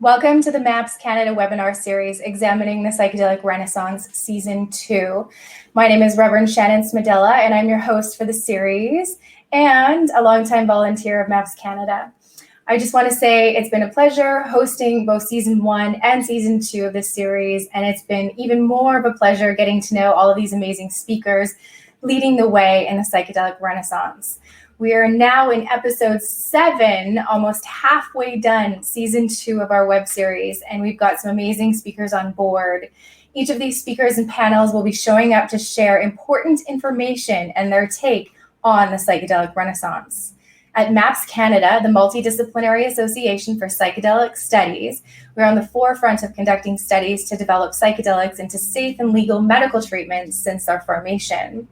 Welcome to the MAPS Canada webinar series, Examining the Psychedelic Renaissance, Season 2. My name is Reverend Shannon Smedella, and I'm your host for the series and a longtime volunteer of MAPS Canada. I just want to say it's been a pleasure hosting both Season 1 and Season 2 of this series, and it's been even more of a pleasure getting to know all of these amazing speakers leading the way in the psychedelic renaissance. We are now in episode 7, almost halfway done, season 2 of our web series, and we've got some amazing speakers on board. Each of these speakers and panels will be showing up to share important information and their take on the psychedelic renaissance. At MAPS Canada, the Multidisciplinary Association for Psychedelic Studies, we're on the forefront of conducting studies to develop psychedelics into safe and legal medical treatments since their formation.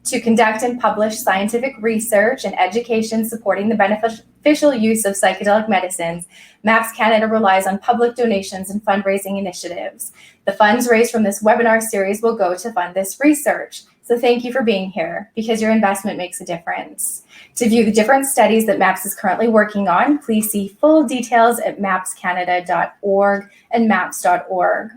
To conduct and publish scientific research and education supporting the beneficial use of psychedelic medicines, MAPS Canada relies on public donations and fundraising initiatives. The funds raised from this webinar series will go to fund this research. So thank you for being here, because your investment makes a difference. To view the different studies that MAPS is currently working on, please see full details at mapscanada.org and maps.org.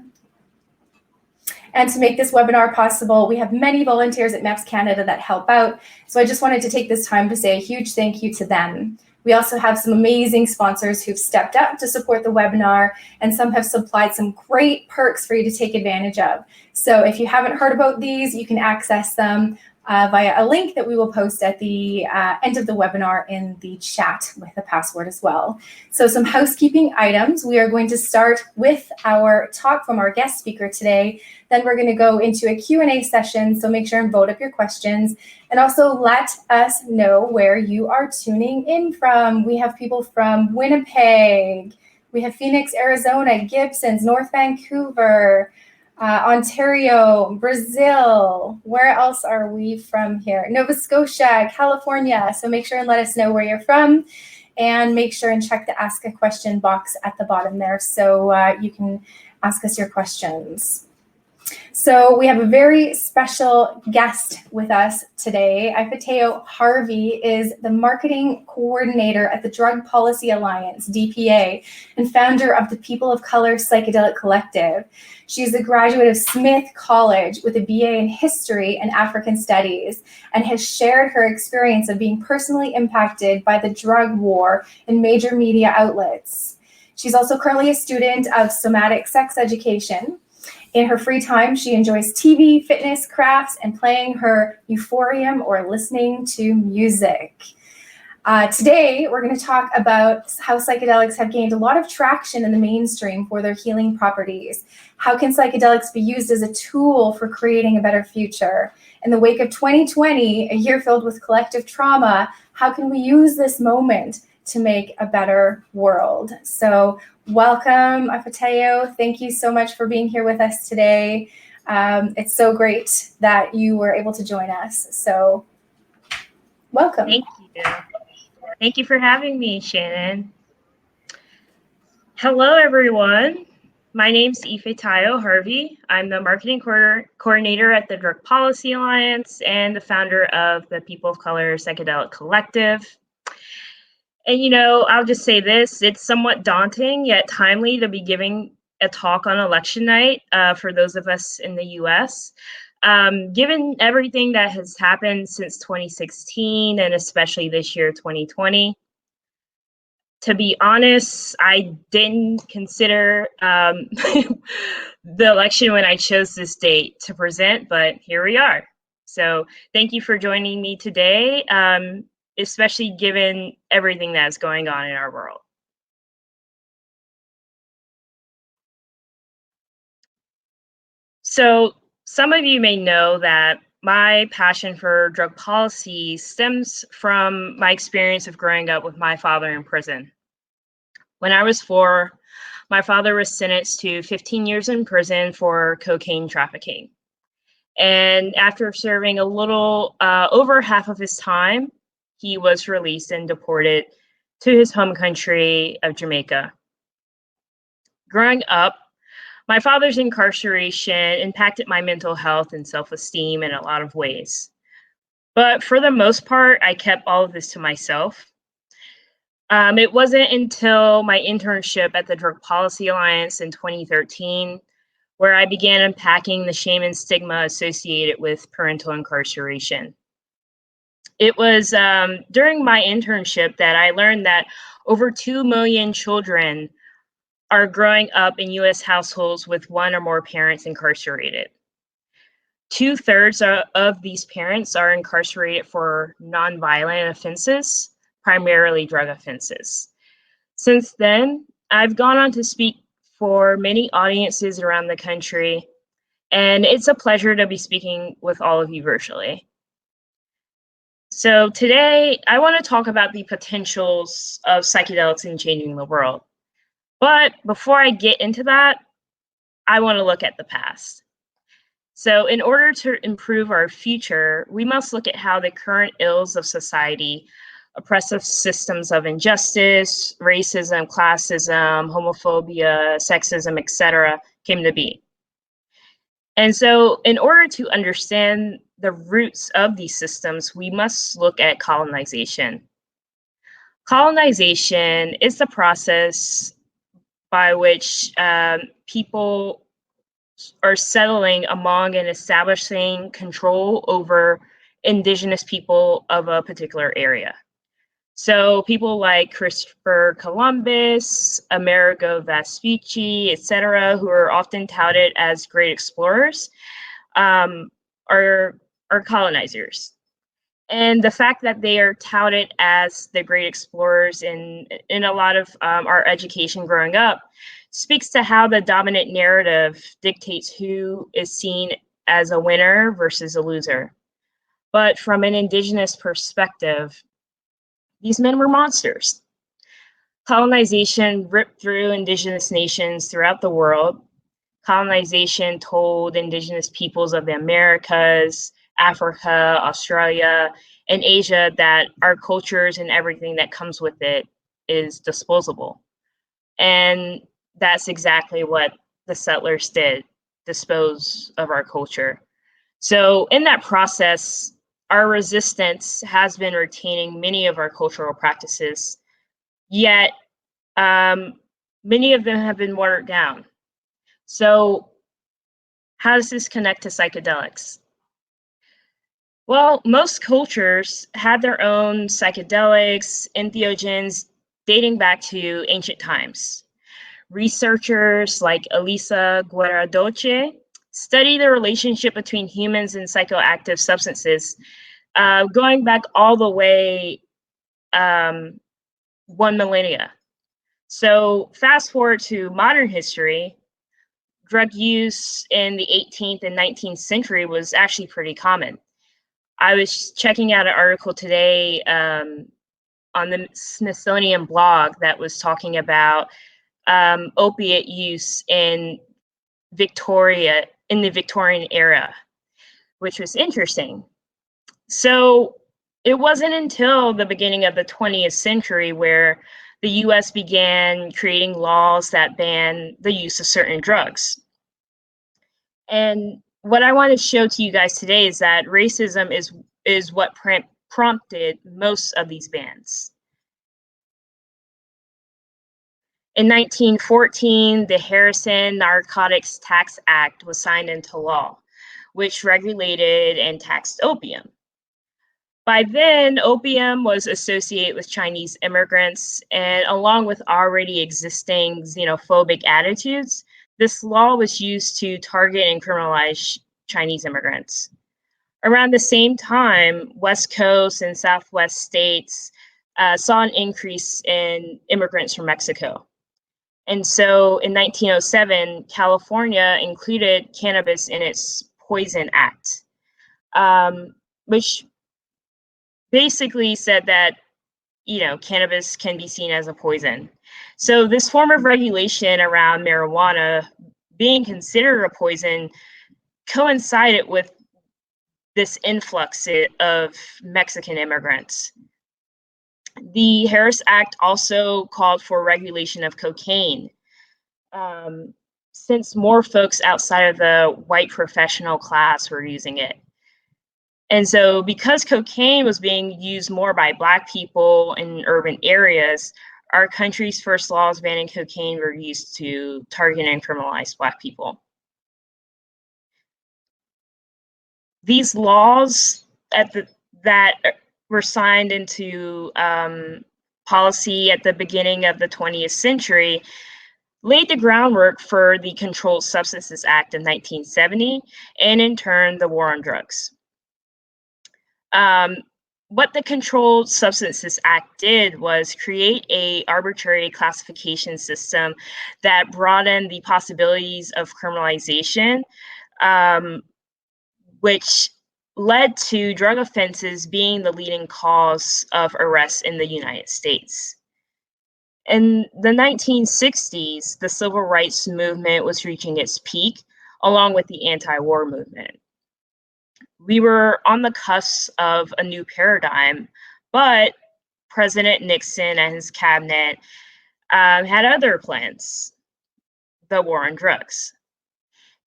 And to make this webinar possible, we have many volunteers at MAPS Canada that help out. So I just wanted to take this time to say a huge thank you to them. We also have some amazing sponsors who've stepped up to support the webinar, and some have supplied some great perks for you to take advantage of. So if you haven't heard about these, you can access them via a link that we will post at the end of the webinar in the chat with the password as well. So some housekeeping items. We are going to start with our talk from our guest speaker today. Then we're going to go into a Q&A session, so make sure and vote up your questions. And also let us know where you are tuning in from. We have people from Winnipeg. We have Phoenix, Arizona, Gibsons, North Vancouver, Ontario, Brazil. Where else are we from here? Nova Scotia, California. So make sure and let us know where you're from, and make sure and check the Ask a Question box at the bottom there so you can ask us your questions. So we have a very special guest with us today. Ifetayo Harvey is the marketing coordinator at the Drug Policy Alliance, DPA, and founder of the People of Color Psychedelic Collective. She is a graduate of Smith College with a BA in History and African Studies, and has shared her experience of being personally impacted by the drug war in major media outlets. She's also currently a student of Somatic Sex Education. In her free time, she enjoys TV, fitness, crafts, and playing her euphonium or listening to music. Today, we're going to talk about how psychedelics have gained a lot of traction in the mainstream for their healing properties. How can psychedelics be used as a tool for creating a better future? In the wake of 2020, a year filled with collective trauma, how can we use this moment to make a better world? So welcome, Ipateo. Thank you so much for being here with us today. It's so great that you were able to join us. So welcome. Thank you. Thank you for having me, Shannon. Hello, everyone. My name's Ifetayo Harvey. I'm the marketing coordinator at the Drug Policy Alliance and the founder of the People of Color Psychedelic Collective. And, you know, I'll just say this, it's somewhat daunting yet timely to be giving a talk on election night for those of us in the US. Given everything that has happened since 2016 and especially this year, 2020, to be honest, I didn't consider the election when I chose this date to present, but here we are. So thank you for joining me today. Especially given everything that's going on in our world. So some of you may know that my passion for drug policy stems from my experience of growing up with my father in prison. When I was 4, my father was sentenced to 15 years in prison for cocaine trafficking. And after serving a little over half of his time, he was released and deported to his home country of Jamaica. Growing up, my father's incarceration impacted my mental health and self-esteem in a lot of ways. But for the most part, I kept all of this to myself. It wasn't until my internship at the Drug Policy Alliance in 2013 where I began unpacking the shame and stigma associated with parental incarceration. It was during my internship that I learned that over 2 million children are growing up in US households with one or more parents incarcerated. 2/3 of these parents are incarcerated for nonviolent offenses, primarily drug offenses. Since then, I've gone on to speak for many audiences around the country, and it's a pleasure to be speaking with all of you virtually. So today, I want to talk about the potentials of psychedelics in changing the world. But before I get into that, I want to look at the past. So in order to improve our future, we must look at how the current ills of society, oppressive systems of injustice, racism, classism, homophobia, sexism, etc., came to be. And so in order to understand the roots of these systems, we must look at colonization. Colonization is the process by which people are settling among and establishing control over indigenous people of a particular area. So people like Christopher Columbus, Amerigo Vespucci, etc., who are often touted as great explorers, are colonizers. And the fact that they are touted as the great explorers in a lot of our education growing up speaks to how the dominant narrative dictates who is seen as a winner versus a loser. But from an indigenous perspective, these men were monsters. Colonization ripped through indigenous nations throughout the world. Colonization told indigenous peoples of the Americas, Africa, Australia, and Asia that our cultures and everything that comes with it is disposable. And that's exactly what the settlers did, dispose of our culture. So in that process, our resistance has been retaining many of our cultural practices, yet many of them have been watered down. So how does this connect to psychedelics? Well, most cultures had their own psychedelics, entheogens, dating back to ancient times. Researchers like Elisa Guerradoce study the relationship between humans and psychoactive substances, going back all the way 1 millennia. So fast forward to modern history, drug use in the 18th and 19th century was actually pretty common. I was checking out an article today on the Smithsonian blog that was talking about opiate use in the Victorian era, which was interesting. So it wasn't until the beginning of the 20th century where the US began creating laws that ban the use of certain drugs. And what I want to show to you guys today is that racism is what prompted most of these bans. In 1914, the Harrison Narcotics Tax Act was signed into law, which regulated and taxed opium. By then, opium was associated with Chinese immigrants, and along with already existing xenophobic attitudes, this law was used to target and criminalize Chinese immigrants. Around the same time, West Coast and Southwest states saw an increase in immigrants from Mexico. And so in 1907, California included cannabis in its Poison Act, which basically said that cannabis can be seen as a poison. So this form of regulation around marijuana being considered a poison coincided with this influx of Mexican immigrants. The Harris Act also called for regulation of cocaine, since more folks outside of the white professional class were using it. And so because cocaine was being used more by Black people in urban areas, our country's first laws banning cocaine were used to target and criminalize Black people. These laws that were signed into policy at the beginning of the 20th century laid the groundwork for the Controlled Substances Act of 1970, and in turn, the War on Drugs. What the Controlled Substances Act did was create an arbitrary classification system that broadened the possibilities of criminalization, which led to drug offenses being the leading cause of arrests in the United States. In the 1960s, the civil rights movement was reaching its peak, along with the anti-war movement. We were on the cusp of a new paradigm, but President Nixon and his cabinet had other plans, the war on drugs.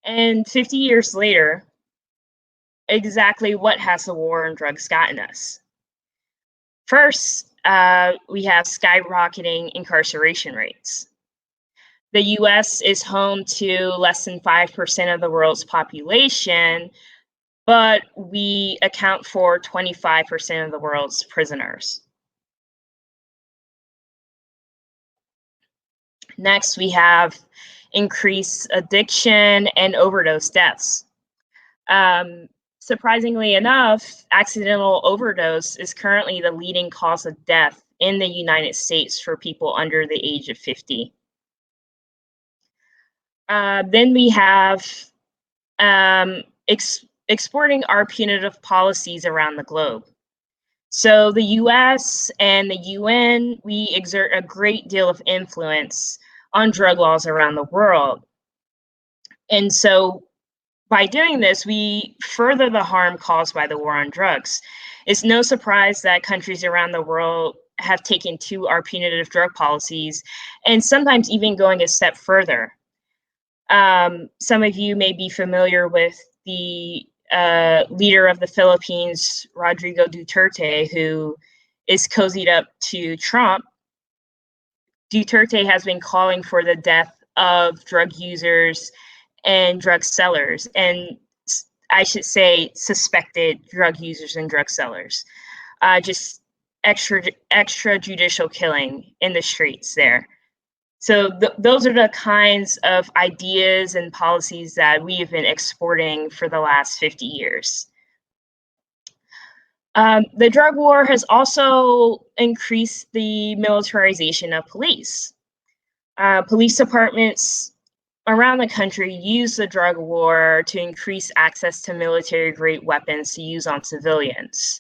And 50 years later, exactly what has the war on drugs gotten us? First, we have skyrocketing incarceration rates. The US is home to less than 5% of the world's population, but we account for 25% of the world's prisoners. Next, we have increased addiction and overdose deaths. Surprisingly enough, accidental overdose is currently the leading cause of death in the United States for people under the age of 50. Then we have exporting our punitive policies around the globe. So the US and the UN, we exert a great deal of influence on drug laws around the world. And so by doing this, we further the harm caused by the war on drugs. It's no surprise that countries around the world have taken to our punitive drug policies, and sometimes even going a step further. Some of you may be familiar with the leader of the Philippines, Rodrigo Duterte, who is cozied up to Trump. Duterte has been calling for the death of drug users and drug sellers, and I should say suspected drug users and drug sellers. Just extrajudicial killing in the streets there. So those are the kinds of ideas and policies that we have been exporting for the last 50 years. The drug war has also increased the militarization of police. Police departments around the country use the drug war to increase access to military-grade weapons to use on civilians.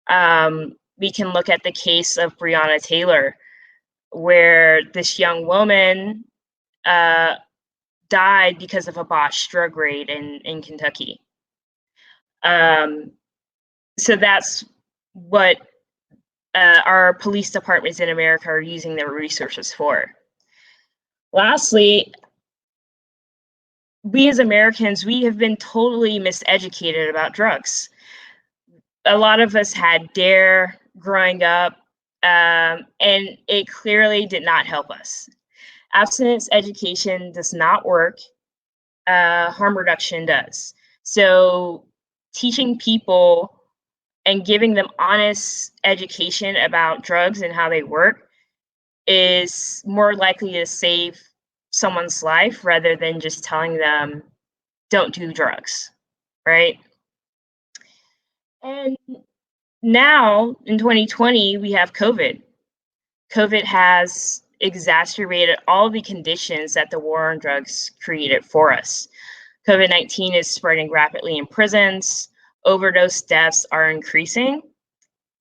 We can look at the case of Breonna Taylor, where this young woman died because of a botched drug raid in Kentucky. So that's what our police departments in America are using their resources for. Lastly, we as Americans, we have been totally miseducated about drugs. A lot of us had DARE growing up, and it clearly did not help us. Abstinence education does not work. Harm reduction does. So teaching people and giving them honest education about drugs and how they work is more likely to save someone's life rather than just telling them, don't do drugs, right? And now in 2020, we have COVID. COVID has exacerbated all the conditions that the war on drugs created for us. COVID-19 is spreading rapidly in prisons, overdose deaths are increasing,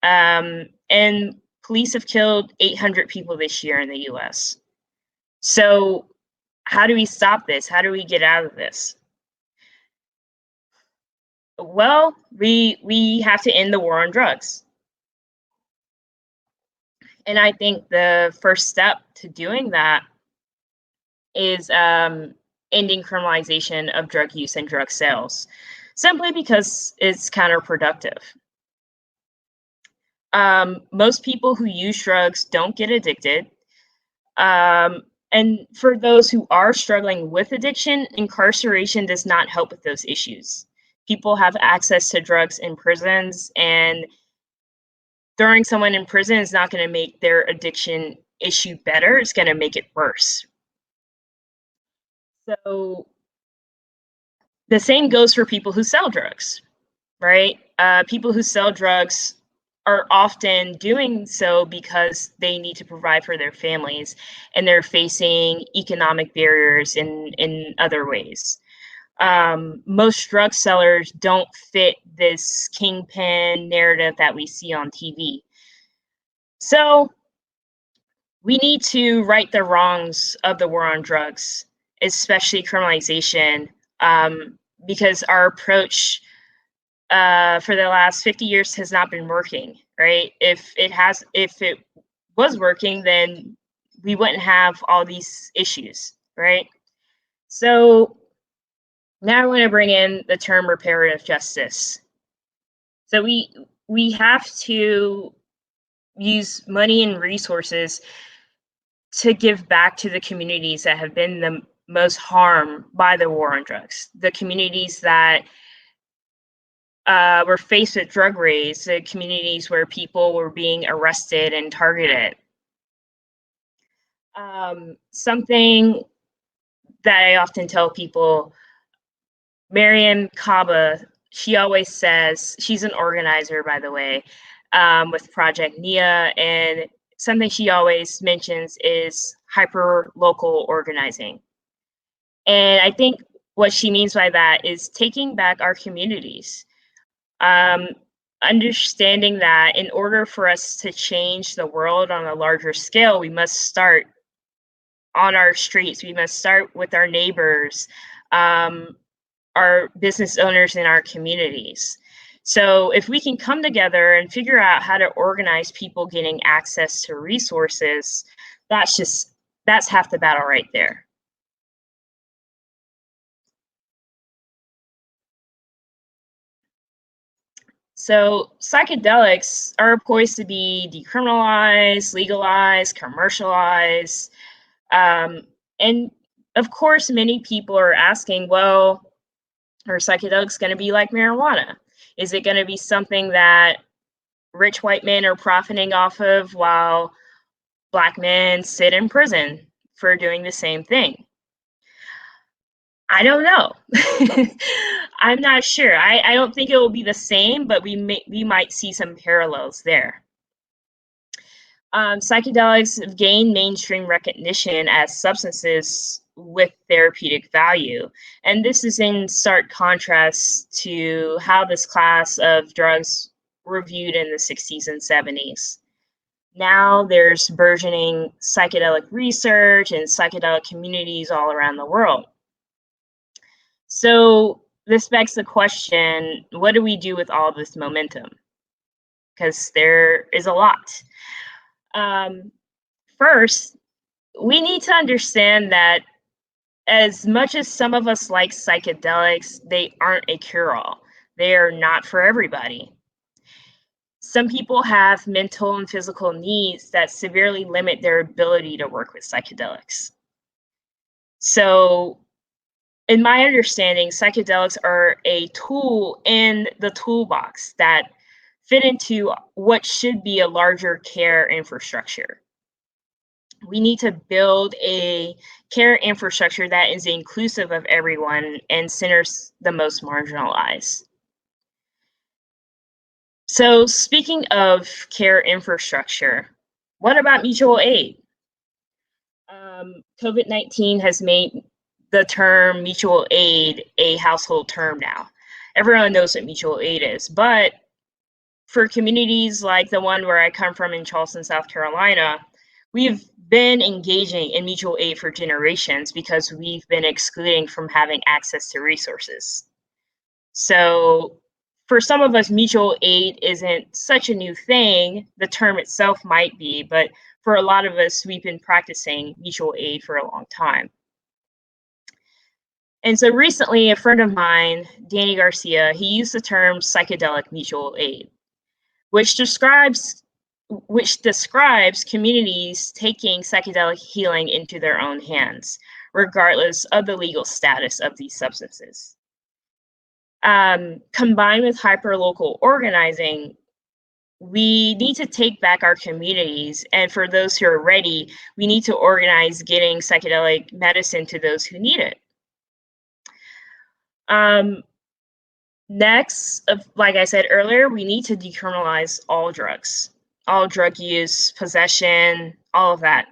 and police have killed 800 people this year in the US. So how do we stop this? How do we get out of this? Well, we have to end the war on drugs. And I think the first step to doing that is ending criminalization of drug use and drug sales. simply because it's counterproductive. Most people who use drugs don't get addicted. And for those who are struggling with addiction, incarceration does not help with those issues. People have access to drugs in prisons, and throwing someone in prison is not going to make their addiction issue better. It's going to make it worse. So the same goes for people who sell drugs, right? People who sell drugs are often doing so because they need to provide for their families, and they're facing economic barriers in other ways. Most drug sellers don't fit this kingpin narrative that we see on TV. So we need to right the wrongs of the war on drugs, especially criminalization, because our approach for the last 50 years has not been working, right? If it was working, then we wouldn't have all these issues, right? So now I want to bring in the term reparative justice. So we have to use money and resources to give back to the communities that have been the most harmed by the war on drugs, the communities that were faced with drug raids, the communities where people were being arrested and targeted. Something that I often tell people, Mariam Kaba, she always says, she's an organizer, by the way, with Project NIA, and something she always mentions is hyper-local organizing. And I think what she means by that is taking back our communities. Understanding that in order for us to change the world on a larger scale, we must start on our streets. We must start with our neighbors, our business owners in our communities. So if we can come together and figure out how to organize people getting access to resources, that's half the battle right there. So psychedelics are poised to be decriminalized, legalized, commercialized. And of course, many people are asking, well, are psychedelics going to be like marijuana? Is it going to be something that rich white men are profiting off of while Black men sit in prison for doing the same thing? I don't know. I'm not sure. I don't think it will be the same, but we might see some parallels there. Psychedelics have gained mainstream recognition as substances with therapeutic value. And this is in stark contrast to how this class of drugs were viewed in the 60s and 70s. Now there's burgeoning psychedelic research and psychedelic communities all around the world. So this begs the question, what do we do with all this momentum? Because there is a lot. First, we need to understand that as much as some of us like psychedelics, they aren't a cure-all. They are not for everybody. Some people have mental and physical needs that severely limit their ability to work with psychedelics. So, in my understanding, psychedelics are a tool in the toolbox that fit into what should be a larger care infrastructure. We need to build a care infrastructure that is inclusive of everyone and centers the most marginalized. So speaking of care infrastructure, what about mutual aid? COVID-19 has made the term mutual aid a household term now. Everyone knows what mutual aid is, but for communities like the one where I come from in Charleston, South Carolina, we've been engaging in mutual aid for generations because we've been excluding from having access to resources. So for some of us, mutual aid isn't such a new thing. The term itself might be, but for a lot of us, we've been practicing mutual aid for a long time. And so recently, a friend of mine, Danny Garcia, he used the term psychedelic mutual aid, which describes communities taking psychedelic healing into their own hands, regardless of the legal status of these substances. Combined with hyperlocal organizing, we need to take back our communities, and for those who are ready, we need to organize getting psychedelic medicine to those who need it. Next, like I said earlier, we need to decriminalize all drugs, all drug use, possession, all of that.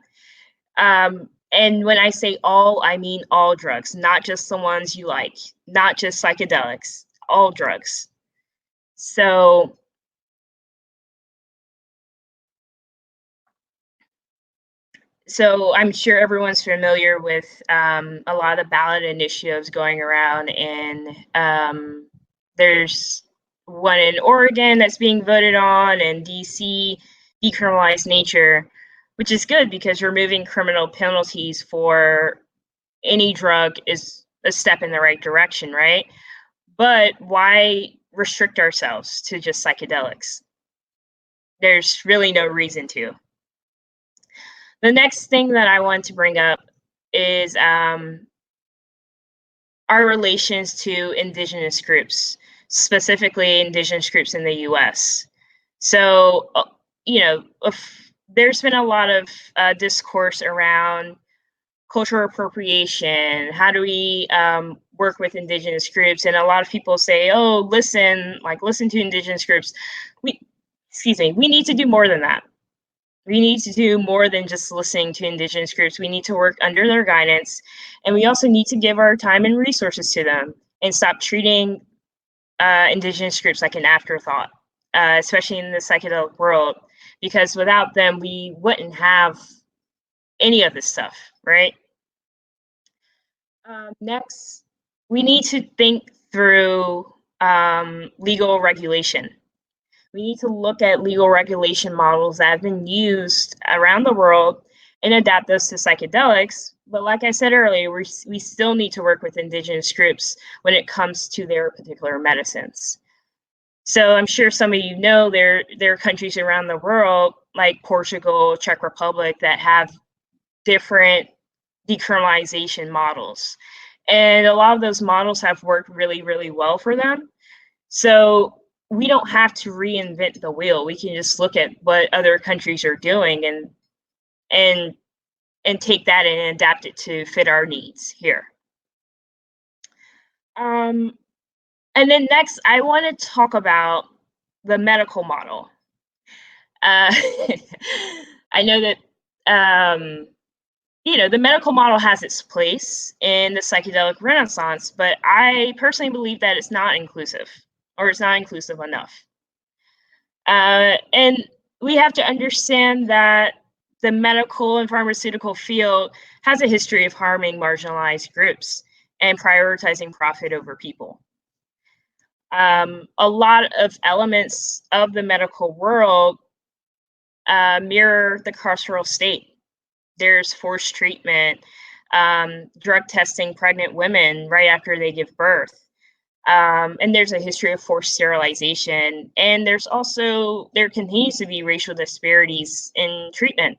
And when I say all, I mean all drugs, not just the ones you like, not just psychedelics, all drugs. So I'm sure everyone's familiar with a lot of ballot initiatives going around, and there's one in Oregon that's being voted on, and DC, Decriminalize Nature, which is good because removing criminal penalties for any drug is a step in the right direction, right? But why restrict ourselves to just psychedelics? There's really no reason to. The next thing that I want to bring up is our relations to indigenous groups, specifically indigenous groups in the US. So, there's been a lot of discourse around cultural appropriation. How do we work with indigenous groups? And a lot of people say, oh, listen to indigenous groups. We need to do more than that. We need to do more than just listening to indigenous groups. We need to work under their guidance, and we also need to give our time and resources to them and stop treating indigenous groups like an afterthought, especially in the psychedelic world, because without them, we wouldn't have any of this stuff, right? Next, we need to think through legal regulation. We need to look at legal regulation models that have been used around the world and adapt those to psychedelics. But like I said earlier, we still need to work with indigenous groups when it comes to their particular medicines. So I'm sure some of you know there are countries around the world like Portugal, Czech Republic that have different decriminalization models. And a lot of those models have worked really, really well for them. So we don't have to reinvent the wheel. We can just look at what other countries are doing and take that and adapt it to fit our needs here. And then next, I want to talk about the medical model. I know that the medical model has its place in the psychedelic renaissance, but I personally believe that it's not inclusive, or it's not inclusive enough. And we have to understand that the medical and pharmaceutical field has a history of harming marginalized groups and prioritizing profit over people. A lot of elements of the medical world mirror the carceral state. There's forced treatment, drug testing pregnant women right after they give birth. And there's a history of forced sterilization. And there continues to be racial disparities in treatment.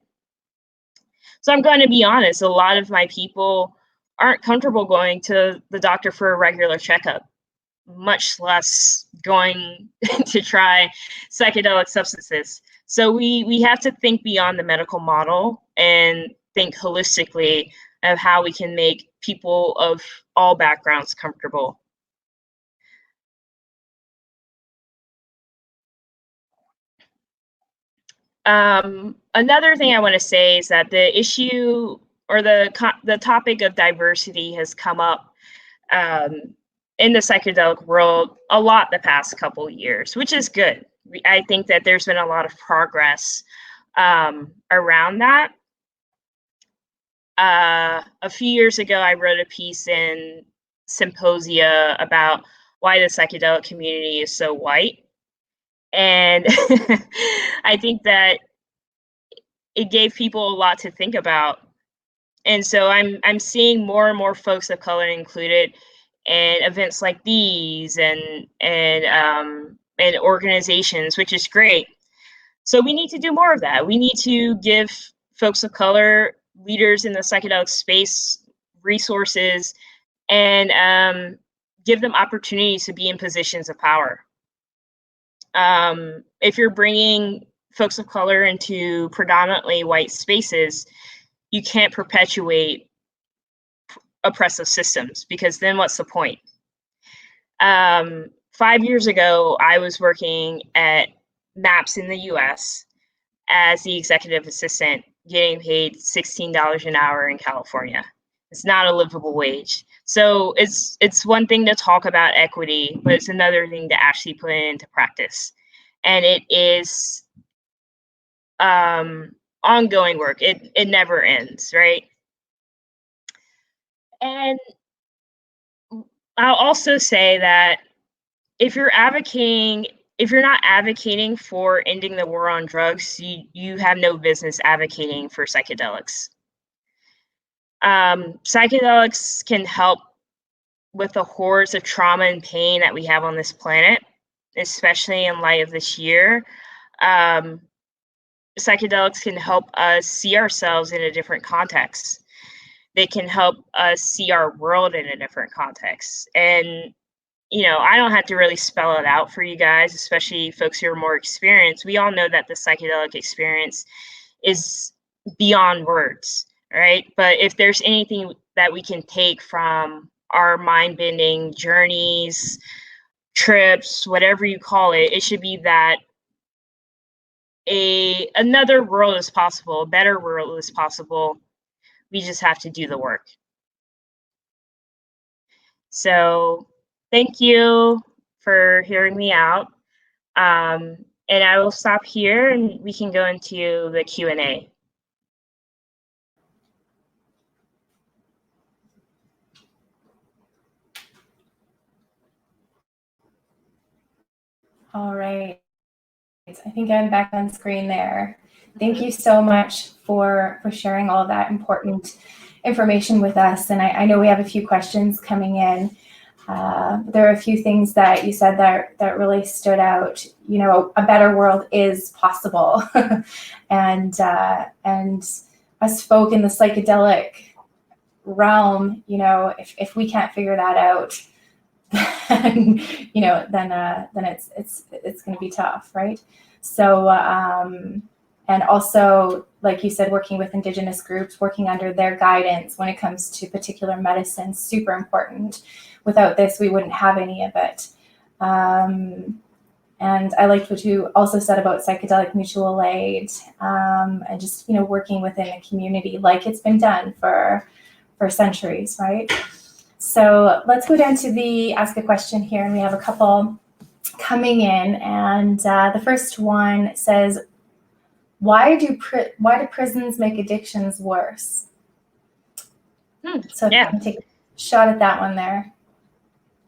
So I'm going to be honest, a lot of my people aren't comfortable going to the doctor for a regular checkup, much less going to try psychedelic substances. So we have to think beyond the medical model and think holistically of how we can make people of all backgrounds comfortable. Another thing I want to say is that the issue or the topic of diversity has come up in the psychedelic world a lot the past couple of years, which is good. I think that there's been a lot of progress around that. A few years ago, I wrote a piece in Symposia about why the psychedelic community is so white. And I think that it gave people a lot to think about. And so I'm seeing more and more folks of color included in events like these and organizations, which is great. So we need to do more of that. We need to give folks of color, leaders in the psychedelic space, resources, and give them opportunities to be in positions of power. If you're bringing folks of color into predominantly white spaces, you can't perpetuate oppressive systems, because then what's the point? 5 years ago, I was working at MAPS in the US as the executive assistant, getting paid $16 an hour in California. It's not a livable wage. So it's one thing to talk about equity, but it's another thing to actually put it into practice. And it is ongoing work. It never ends, right? And I'll also say that if you're not advocating for ending the war on drugs, you have no business advocating for psychedelics. Psychedelics can help with the horrors of trauma and pain that we have on this planet, especially in light of this year. Psychedelics can help us see ourselves in a different context. They can help us see our world in a different context. And I don't have to really spell it out for you guys, especially folks who are more experienced. We all know that the psychedelic experience is beyond words, right? But if there's anything that we can take from our mind-bending journeys, trips, whatever you call it, it should be that another world is possible, a better world is possible. We just have to do the work. So thank you for hearing me out. And I will stop here and we can go into the Q&A. All right. I think I'm back on screen there. Thank you so much for sharing all of that important information with us. And I know we have a few questions coming in. There are a few things that you said that really stood out. A better world is possible, and us folk in the psychedelic realm, if we can't figure that out, then then it's going to be tough, right? So and also, like you said, working with Indigenous groups, working under their guidance when it comes to particular medicine, super important. Without this, we wouldn't have any of it. And I liked what you also said about Psychedelic Mutual Aid, and just working within a community like it's been done for centuries, right? So let's go down to the Ask a Question here, and we have a couple coming in. And the first one says, why do prisons make addictions worse? So yeah. I can take a shot at that one there.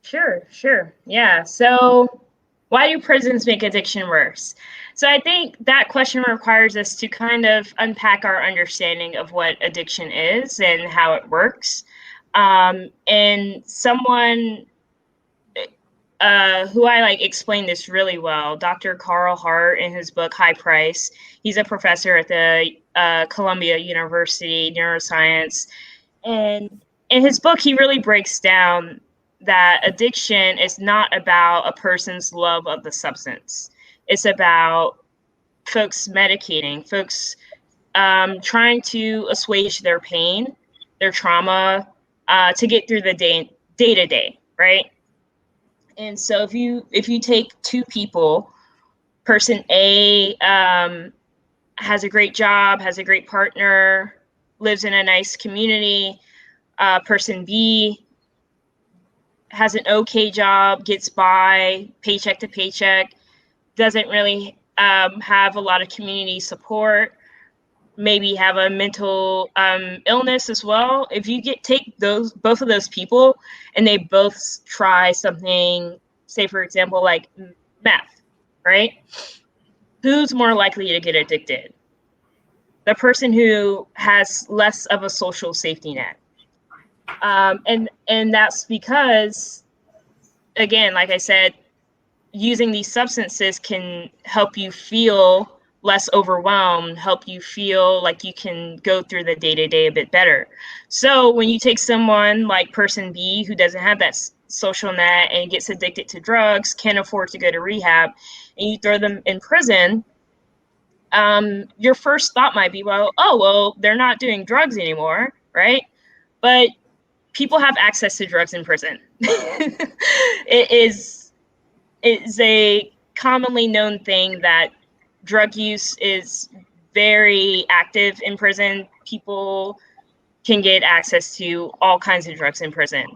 Sure. Yeah. So why do prisons make addiction worse? So I think that question requires us to kind of unpack our understanding of what addiction is and how it works. And someone who I explained this really well, Dr. Carl Hart, in his book High Price. He's a professor at the Columbia University neuroscience, and in his book he really breaks down that addiction is not about a person's love of the substance. It's about folks medicating, folks trying to assuage their pain, their trauma, to get through the day to day, right? And so if you take two people, person A has a great job, has a great partner, lives in a nice community. Person B has an okay job, gets by paycheck to paycheck, doesn't really have a lot of community support, maybe have a mental illness as well. If you take both of those people and they both try something, say for example, like meth, right? Who's more likely to get addicted? the person who has less of a social safety net. And that's because, again, like I said, using these substances can help you feel less overwhelmed, help you feel like you can go through the day-to-day a bit better. So when you take someone like person B who doesn't have that social net and gets addicted to drugs, can't afford to go to rehab, and you throw them in prison, your first thought might be, well, they're not doing drugs anymore, right? But people have access to drugs in prison. It's a commonly known thing that drug use is very active in prison. People can get access to all kinds of drugs in prison.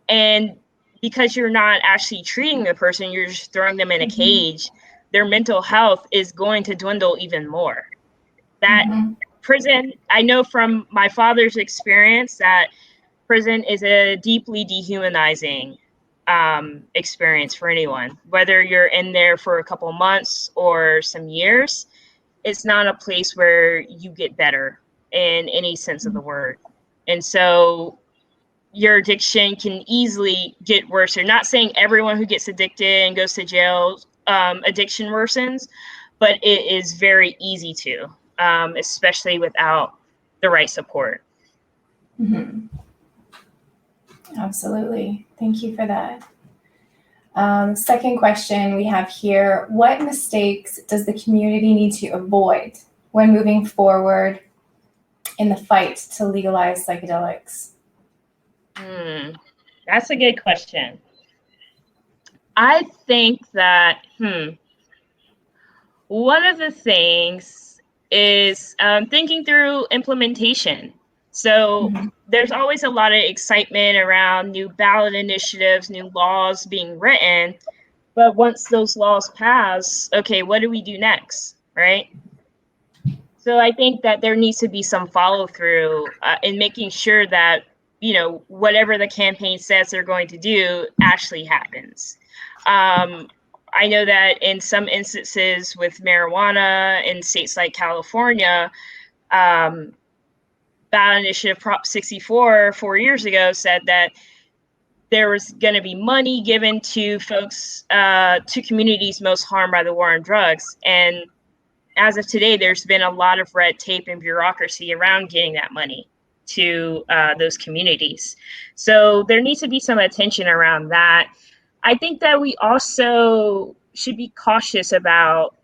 And because you're not actually treating the person, you're just throwing them in a cage, their mental health is going to dwindle even more. That prison, I know from my father's experience that prison is a deeply dehumanizing experience for anyone. Whether you're in there for a couple months or some years, it's not a place where you get better in any sense of the word. And so your addiction can easily get worse. You're not saying everyone who gets addicted and goes to jail, addiction worsens, but it is very easy to, especially without the right support. Mm-hmm. Absolutely. Thank you for that. Second question we have here, what mistakes does the community need to avoid when moving forward in the fight to legalize psychedelics? That's a good question. I think that, one of the things is thinking through implementation. So there's always a lot of excitement around new ballot initiatives, new laws being written. But once those laws pass, okay, what do we do next, right? So I think that there needs to be some follow through in making sure that, whatever the campaign says they're going to do actually happens. I know that in some instances with marijuana in states like California, ballot initiative Prop 64 4 years ago said that there was going to be money given to folks, to communities most harmed by the war on drugs. And as of today, there's been a lot of red tape and bureaucracy around getting that money to those communities. So there needs to be some attention around that. I think that we also should be cautious about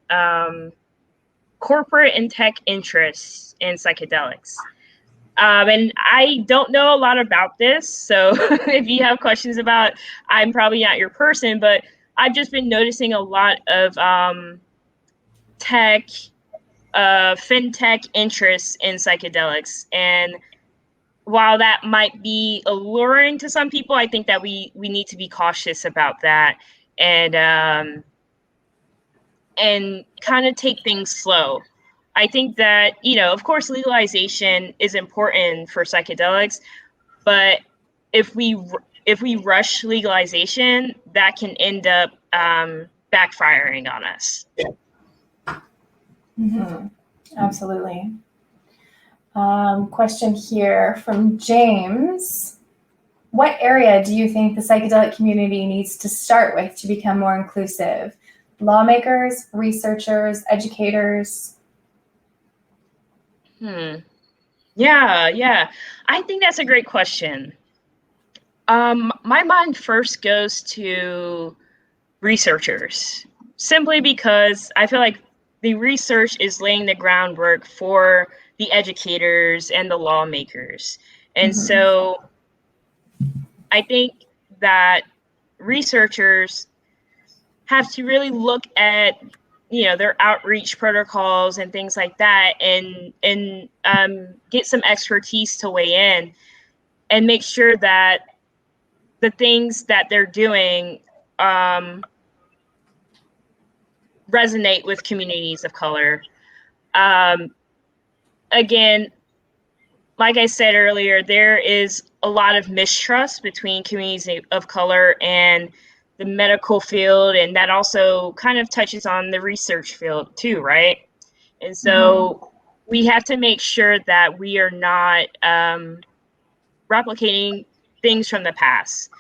corporate and tech interests in psychedelics. And I don't know a lot about this, so if you have questions about it, I'm probably not your person, but I've just been noticing a lot of tech, fintech interests in psychedelics. And while that might be alluring to some people, I think that we need to be cautious about that and kind of take things slow. I think that, of course, legalization is important for psychedelics, but if we rush legalization, that can end up backfiring on us. Absolutely. Question here from James. What area do you think the psychedelic community needs to start with to become more inclusive? Lawmakers, researchers, educators? Yeah. I think that's a great question. My mind first goes to researchers, simply because I feel like the research is laying the groundwork for the educators and the lawmakers. And so I think that researchers have to really look at, their outreach protocols and things like that, and get some expertise to weigh in and make sure that the things that they're doing resonate with communities of color. Again, like I said earlier, there is a lot of mistrust between communities of color and the medical field, and that also kind of touches on the research field too, right? And so we have to make sure that we are not replicating things from the past.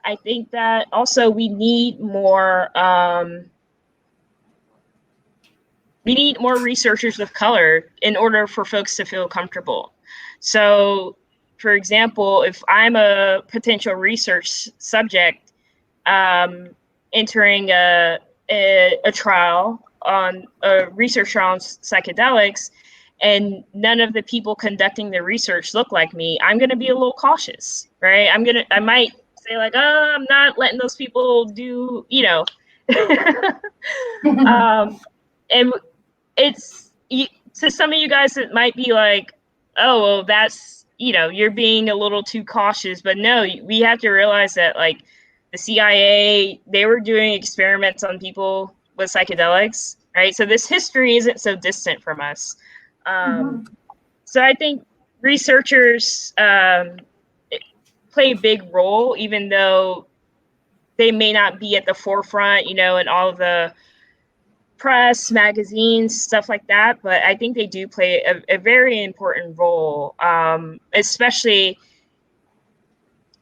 I think that also we need more researchers of color in order for folks to feel comfortable. So, for example, if I'm a potential research subject entering a trial on a research trial on psychedelics, and none of the people conducting the research look like me, I'm going to be a little cautious, right? I might say like, oh, I'm not letting those people do, and it's to some of you guys, it might be like, oh, well, that's, you're being a little too cautious. But no, we have to realize that like the CIA, they were doing experiments on people with psychedelics, right? So this history isn't so distant from us. So I think researchers play a big role, even though they may not be at the forefront, in all of the press, magazines, stuff like that. But I think they do play a very important role, especially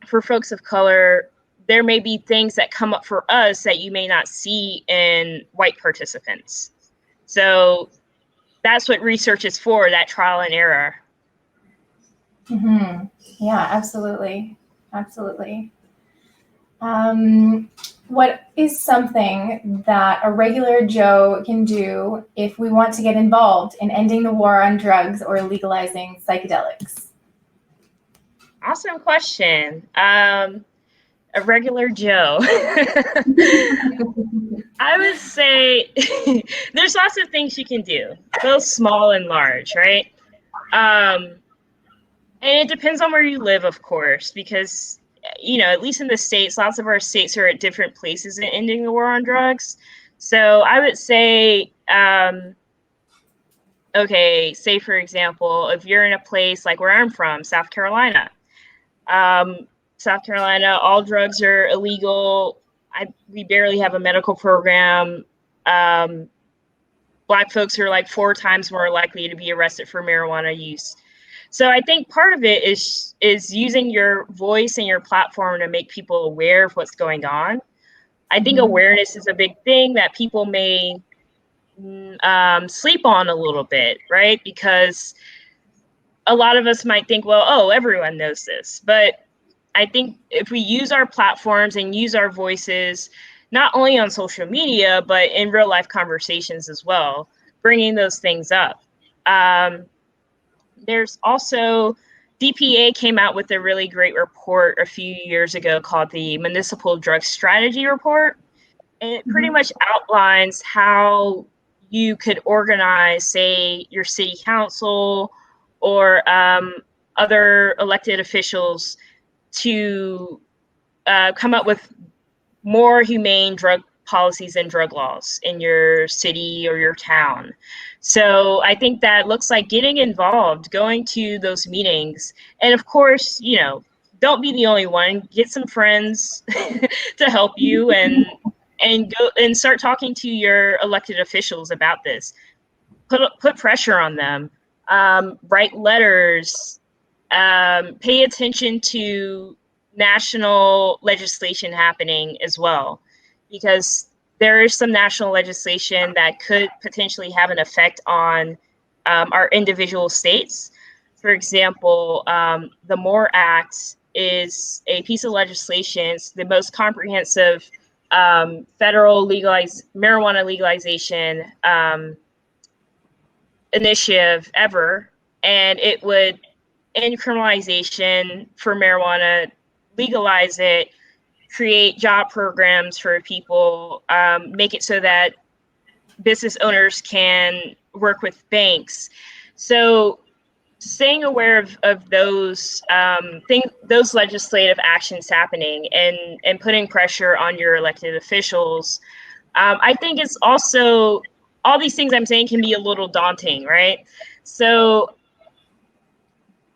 for folks of color. There may be things that come up for us that you may not see in white participants. So that's what research is for, that trial and error. Yeah, absolutely. Absolutely. What is something that a regular Joe can do if we want to get involved in ending the war on drugs or legalizing psychedelics? Awesome question. A regular Joe. I would say there's lots of things you can do, both small and large, right? And it depends on where you live, of course, because, at least in the States, lots of our states are at different places in ending the war on drugs. So I would say, okay, say, for example, if you're in a place like where I'm from, South Carolina, all drugs are illegal. We barely have a medical program. Black folks are like 4 times more likely to be arrested for marijuana use. So I think part of it is using your voice and your platform to make people aware of what's going on. I think awareness is a big thing that people may sleep on a little bit, right? Because a lot of us might think, well, oh, everyone knows this. But I think if we use our platforms and use our voices, not only on social media, but in real life conversations as well, bringing those things up. There's also, DPA came out with a really great report a few years ago called the Municipal Drug Strategy Report. And it pretty much outlines how you could organize, say, your city council or other elected officials to come up with more humane drug policies and drug laws in your city or your town. So I think that looks like getting involved, going to those meetings, and of course, don't be the only one. Get some friends to help you and go and start talking to your elected officials about this. Put pressure on them. Write letters. Pay attention to national legislation happening as well, because there is some national legislation that could potentially have an effect on our individual states. For example, the MORE Act is a piece of legislation. It's the most comprehensive federal marijuana legalization initiative ever, and it would end criminalization for marijuana, legalize it, create job programs for people, make it so that business owners can work with banks. So staying aware of those those legislative actions happening and putting pressure on your elected officials. I think it's also, all these things I'm saying can be a little daunting, right? So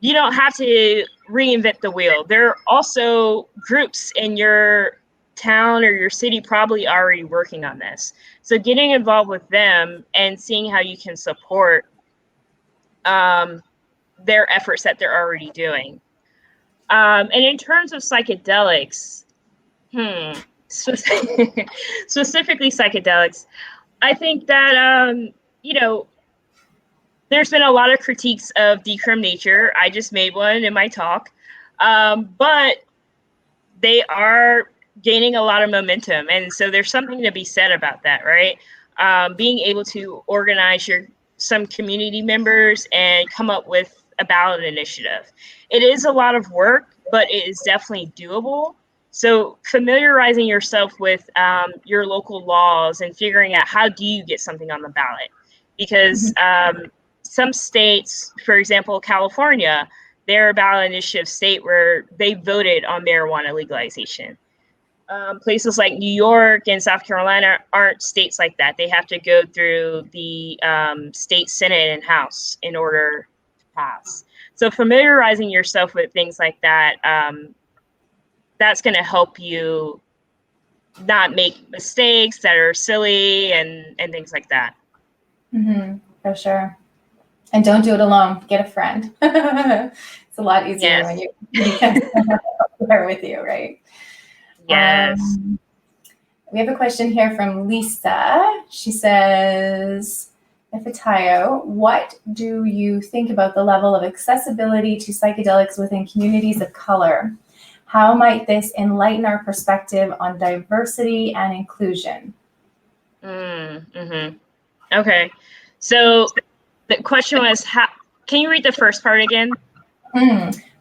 you don't have to reinvent the wheel. There are also groups in your town or your city probably already working on this. So getting involved with them and seeing how you can support their efforts that they're already doing. And in terms of psychedelics, specifically psychedelics, I think that, there's been a lot of critiques of decrimination. I just made one in my talk. But they are gaining a lot of momentum. And so there's something to be said about that, right? Being able to organize some community members and come up with a ballot initiative. It is a lot of work, but it is definitely doable. So familiarizing yourself with your local laws and figuring out how do you get something on the ballot. Because some states, for example, California, they're a ballot initiative state where they voted on marijuana legalization. Places like New York and South Carolina aren't states like that. They have to go through the state Senate and House in order to pass. So familiarizing yourself with things like that, that's going to help you not make mistakes that are silly and things like that. For sure. And don't do it alone. Get a friend. It's a lot easier when you can there with you, right? Yes. We have a question here from Lisa. She says, Ifetayo, what do you think about the level of accessibility to psychedelics within communities of color? How might this enlighten our perspective on diversity and inclusion? Okay. So the question was, can you read the first part again?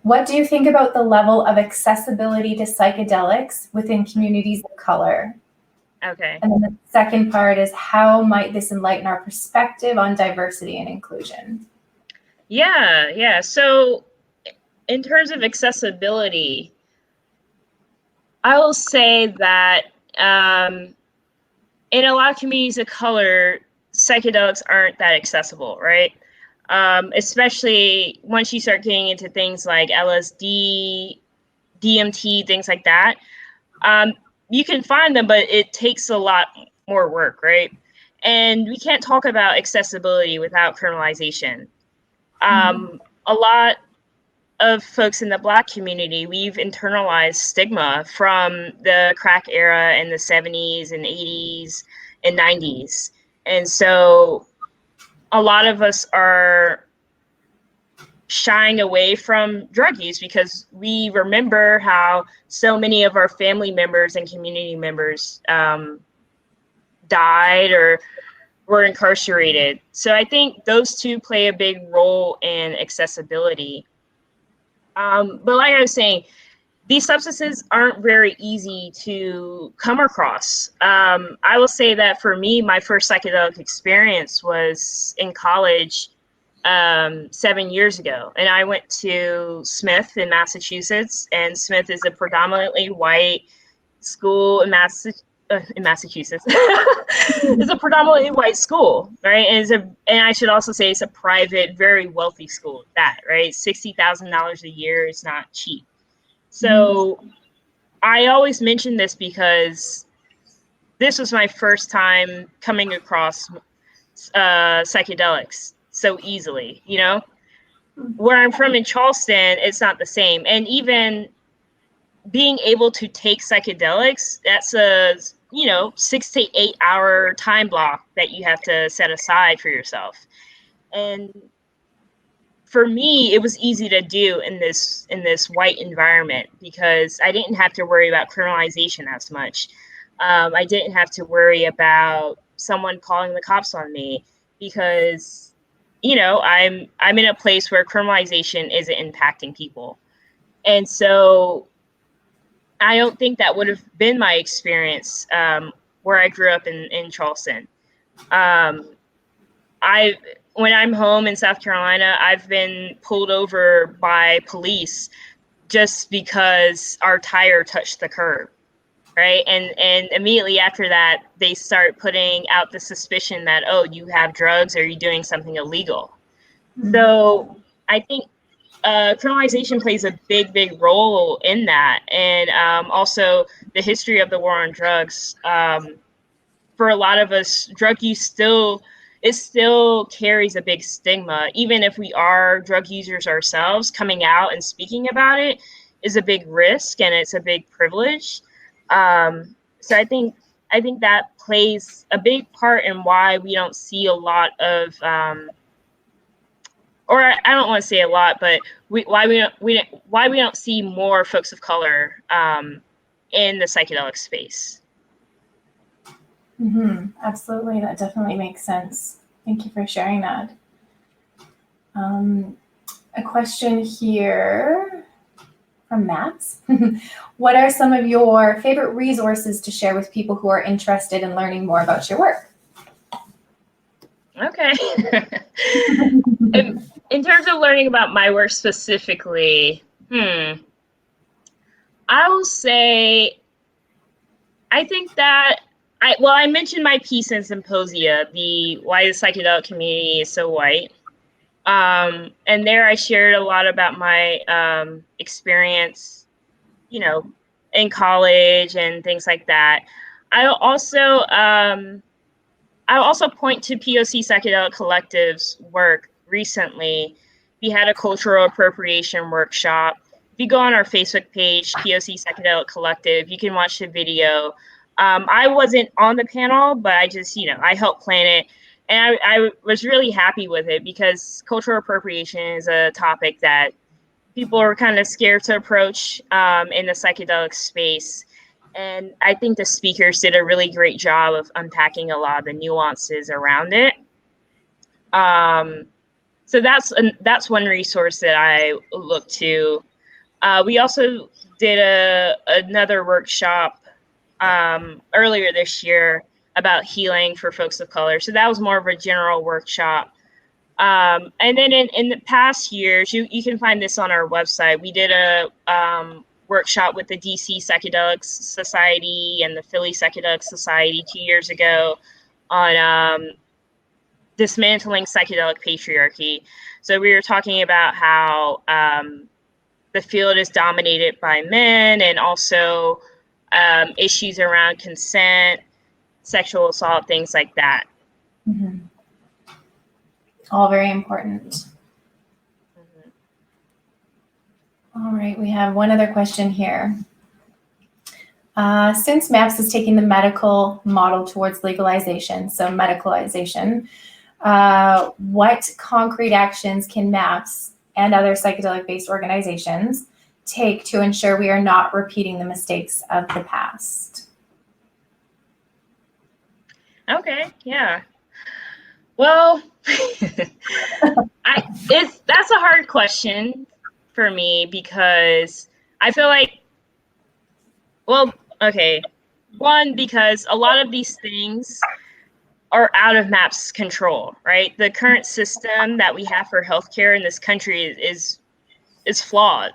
What do you think about the level of accessibility to psychedelics within communities of color? Okay. And then the second part is, how might this enlighten our perspective on diversity and inclusion? Yeah. So in terms of accessibility, I will say that in a lot of communities of color, psychedelics aren't that accessible, right? Especially once you start getting into things like LSD, DMT, things like that. You can find them, but it takes a lot more work, right? And we can't talk about accessibility without criminalization. A lot of folks in the Black community, we've internalized stigma from the crack era in the 70s and 80s and 90s. And so a lot of us are shying away from drug use because we remember how so many of our family members and community members died or were incarcerated. So I think those two play a big role in accessibility. But like I was saying, these substances aren't very easy to come across. I will say that for me, my first psychedelic experience was in college 7 years ago. And I went to Smith in Massachusetts, and Smith is a predominantly white school in Massachusetts. It's a predominantly white school, right? And I should also say it's a private, very wealthy school at that, right? $60,000 a year is not cheap. So I always mention this because this was my first time coming across psychedelics so easily, you know? Where I'm from in Charleston, it's not the same. And even being able to take psychedelics, that's a 6 to 8 hour time block that you have to set aside for yourself. And for me, it was easy to do in this white environment because I didn't have to worry about criminalization as much. I didn't have to worry about someone calling the cops on me because, I'm in a place where criminalization isn't impacting people. And so I don't think that would have been my experience where I grew up in Charleston. When I'm home in South Carolina, I've been pulled over by police just because our tire touched the curb, right? And immediately after that, they start putting out the suspicion that, oh, you have drugs or you're doing something illegal. So I think criminalization plays a big role in that, and also the history of the war on drugs. For a lot of us, drug use still carries a big stigma. Even if we are drug users ourselves, coming out and speaking about it is a big risk, and it's a big privilege. So I think that plays a big part in why we don't see a lot of or I don't want to say a lot, but why we don't see more folks of color in the psychedelic space. Absolutely, that definitely makes sense. Thank you for sharing that. A question here from Max. What are some of your favorite resources to share with people who are interested in learning more about your work? Okay. In terms of learning about my work specifically, I will say, I think that I mentioned my piece in Symposia, the Why the Psychedelic Community is So White. And there I shared a lot about my experience, in college and things like that. I'll also point to POC Psychedelic Collective's work recently. We had a cultural appropriation workshop. If you go on our Facebook page, POC Psychedelic Collective, you can watch the video. I wasn't on the panel, but I just, I helped plan it. And I was really happy with it because cultural appropriation is a topic that people are kind of scared to approach in the psychedelic space. And I think the speakers did a really great job of unpacking a lot of the nuances around it. So that's one resource that I look to. We also did another workshop earlier this year about healing for folks of color. So that was more of a general workshop. And then in the past years, you can find this on our website. We did a workshop with the DC Psychedelics Society and the Philly Psychedelics Society 2 years ago on dismantling psychedelic patriarchy. So we were talking about how the field is dominated by men, and also issues around consent, sexual assault, things like that. All very important. All right, we have one other question here. Since MAPS is taking the medical model towards legalization, so medicalization, what concrete actions can MAPS and other psychedelic-based organizations take to ensure we are not repeating the mistakes of the past? Okay, yeah. Well, that's a hard question for me because I feel like, one, because a lot of these things are out of MAPS control, right? The current system that we have for healthcare in this country is flawed,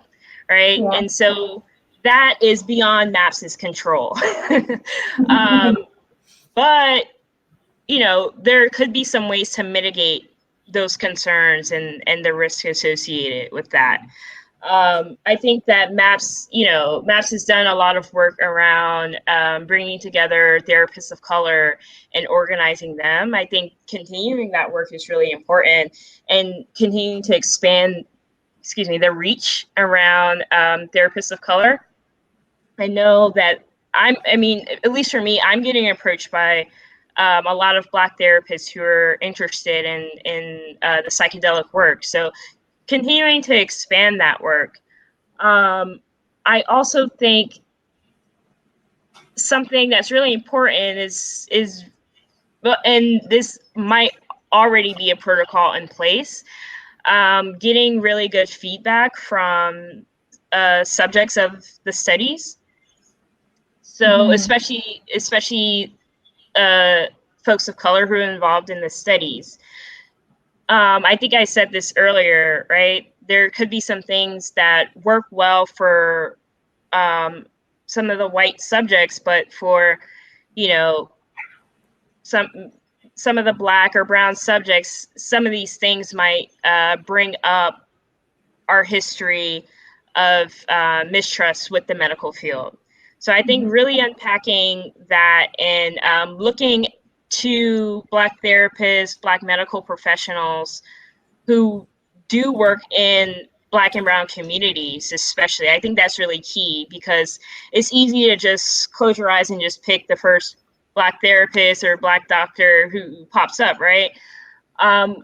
right? Yeah. And so that is beyond MAPS's control. But there could be some ways to mitigate those concerns and the risk associated with that. I think that MAPS has done a lot of work around bringing together therapists of color and organizing them. I think continuing that work is really important, and continuing to expand, the reach around therapists of color. I know that at least for me, I'm getting approached by a lot of Black therapists who are interested in the psychedelic work. So continuing to expand that work. I also think something that's really important is, and this might already be a protocol in place, getting really good feedback from subjects of the studies. So especially folks of color who are involved in the studies. I think I said this earlier, right? There could be some things that work well for some of the white subjects, but for, some of the Black or brown subjects, some of these things might bring up our history of mistrust with the medical field. So I think really unpacking that and looking to Black therapists, Black medical professionals who do work in Black and Brown communities, especially, I think that's really key, because it's easy to just close your eyes and just pick the first Black therapist or Black doctor who pops up, right?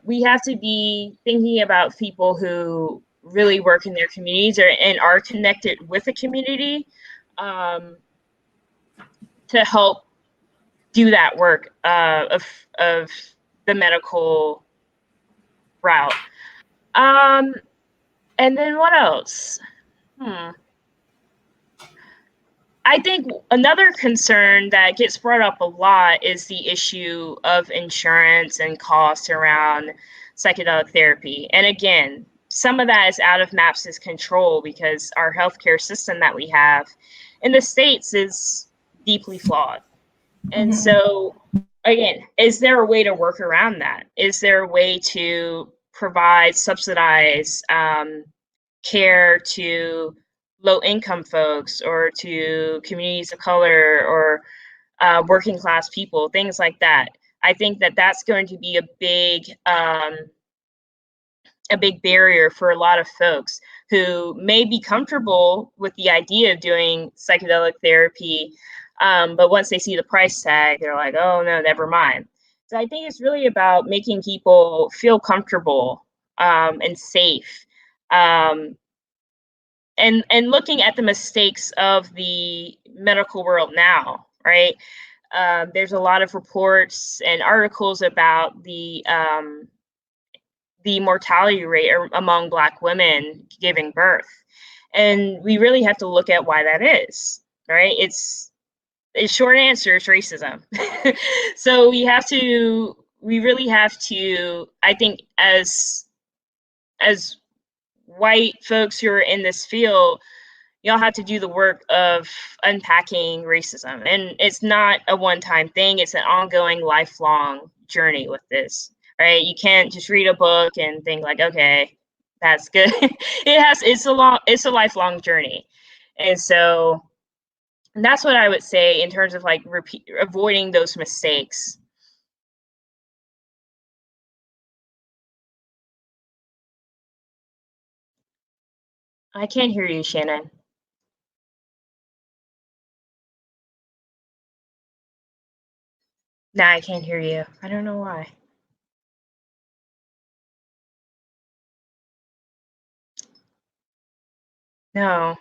We have to be thinking about people who really work in their communities and are connected with the community to help do that work of the medical route. And then what else? I think another concern that gets brought up a lot is the issue of insurance and costs around psychedelic therapy. And again, some of that is out of MAPS's control because our healthcare system that we have in the States is deeply flawed. And so, again, is there a way to work around that? Is there a way to provide subsidized care to low-income folks or to communities of color or working class people, things like that? I think that that's going to be a big barrier for a lot of folks who may be comfortable with the idea of doing psychedelic therapy, but once they see the price tag, they're like, oh no, never mind. So I think it's really about making people feel comfortable and safe, and looking at the mistakes of the medical world now, right? There's a lot of reports and articles about the mortality rate among Black women giving birth. And we really have to look at why that is, right? It's short answer is racism. So we really have to, I think, as white folks who are in this field, y'all have to do the work of unpacking racism. And it's not a one-time thing, it's an ongoing, lifelong journey with this. Right? You can't just read a book and think like, okay, that's good. It's a lifelong journey. And so that's what I would say in terms of like avoiding those mistakes. I can't hear you, Shannon. No, I can't hear you. I don't know why. No.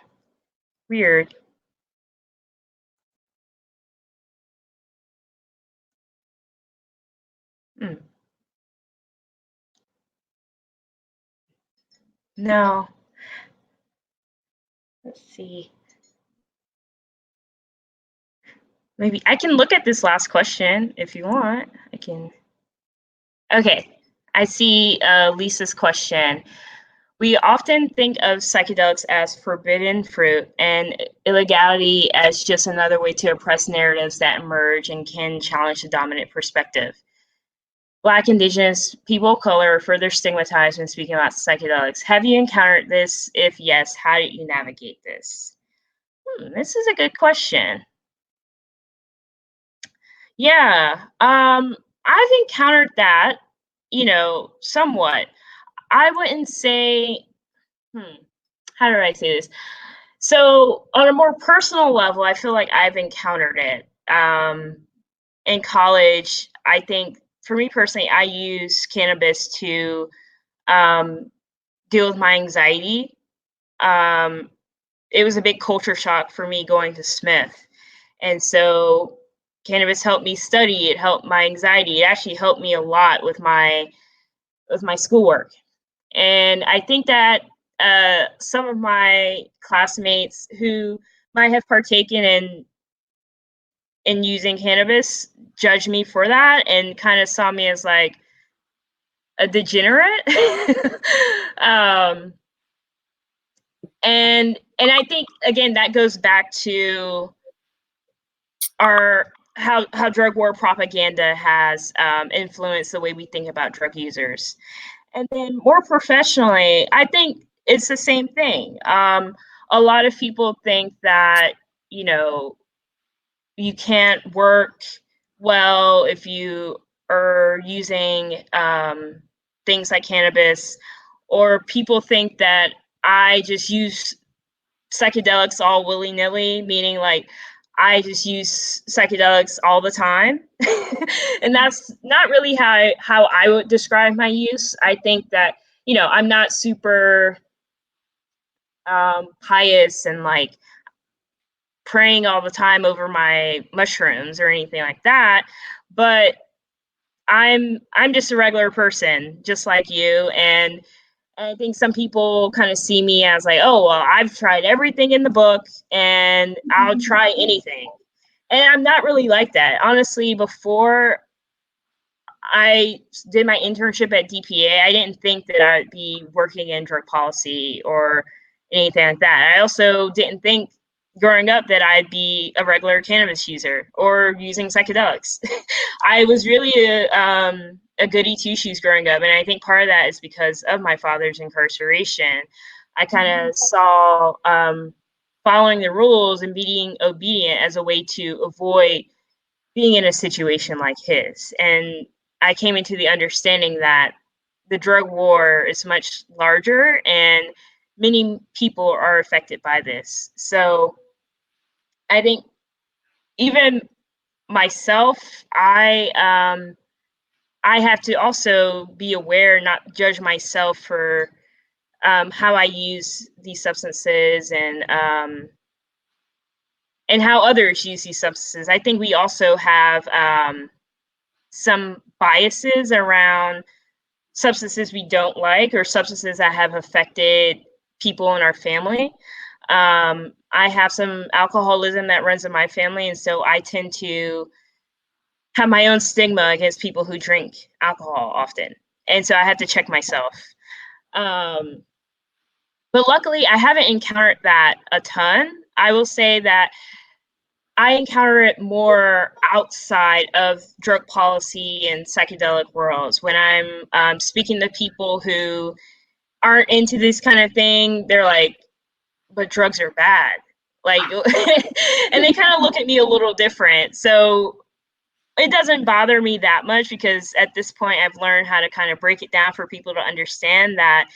Weird. No. Let's see. Maybe I can look at this last question if you want. I can. Okay. I see Lisa's question. We often think of psychedelics as forbidden fruit and illegality as just another way to oppress narratives that emerge and can challenge the dominant perspective. Black, Indigenous, people of color are further stigmatized when speaking about psychedelics. Have you encountered this? If yes, how did you navigate this? This is a good question. Yeah, I've encountered that, somewhat. I wouldn't say, how do I say this? So on a more personal level, I feel like I've encountered it. In college, I think for me personally, I use cannabis to deal with my anxiety. It was a big culture shock for me going to Smith. And so cannabis helped me study. It helped my anxiety. It actually helped me a lot with my schoolwork. And I think that some of my classmates who might have partaken in using cannabis judged me for that and kind of saw me as like a degenerate. And I think again that goes back to how drug war propaganda has influenced the way we think about drug users. And then more professionally, I think it's the same thing. A lot of people think that, you know, you can't work well if you are using things like cannabis, or people think that I just use psychedelics all willy-nilly, meaning like I just use psychedelics all the time. And that's not really how I would describe my use. I think that, you know, I'm not super pious and like praying all the time over my mushrooms or anything like that, but I'm just a regular person, just like you. And I think some people kind of see me as like, oh, well, I've tried everything in the book and I'll try anything. And I'm not really like that. Honestly, before I did my internship at DPA, I didn't think that I'd be working in drug policy or anything like that. I also didn't think growing up that I'd be a regular cannabis user or using psychedelics. I was really a goody two shoes growing up, and I think part of that is because of my father's incarceration. I kind of saw following the rules and being obedient as a way to avoid being in a situation like his. And I came into the understanding that the drug war is much larger and many people are affected by this. So I think even myself, I have to also be aware, not judge myself for how I use these substances and how others use these substances. I think we also have some biases around substances we don't like or substances that have affected people in our family. I have some alcoholism that runs in my family, and so I tend to have my own stigma against people who drink alcohol often. And so I have to check myself. Um, but luckily, I haven't encountered that a ton. I will say that I encounter it more outside of drug policy and psychedelic worlds. When I'm speaking to people who aren't into this kind of thing, they're like, but drugs are bad. Like, and they kind of look at me a little different. So it doesn't bother me that much because at this point I've learned how to kind of break it down for people to understand that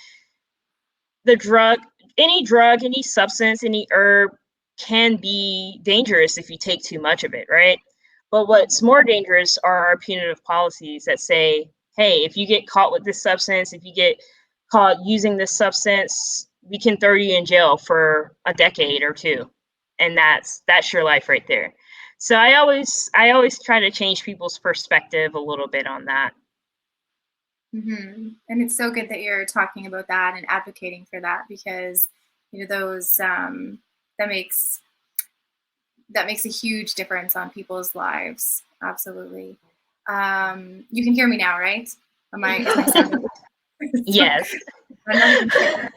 the drug, any substance, any herb can be dangerous if you take too much of it, right? But what's more dangerous are our punitive policies that say, hey, if you get caught with this substance, if you get caught using this substance, we can throw you in jail for a decade or two. And that's your life right there. So I always try to change people's perspective a little bit on that. Mm-hmm. And it's so good that you're talking about that and advocating for that, because those that makes a huge difference on people's lives. Absolutely. You can hear me now, right? Am I sounding? Yes. I'm not even sure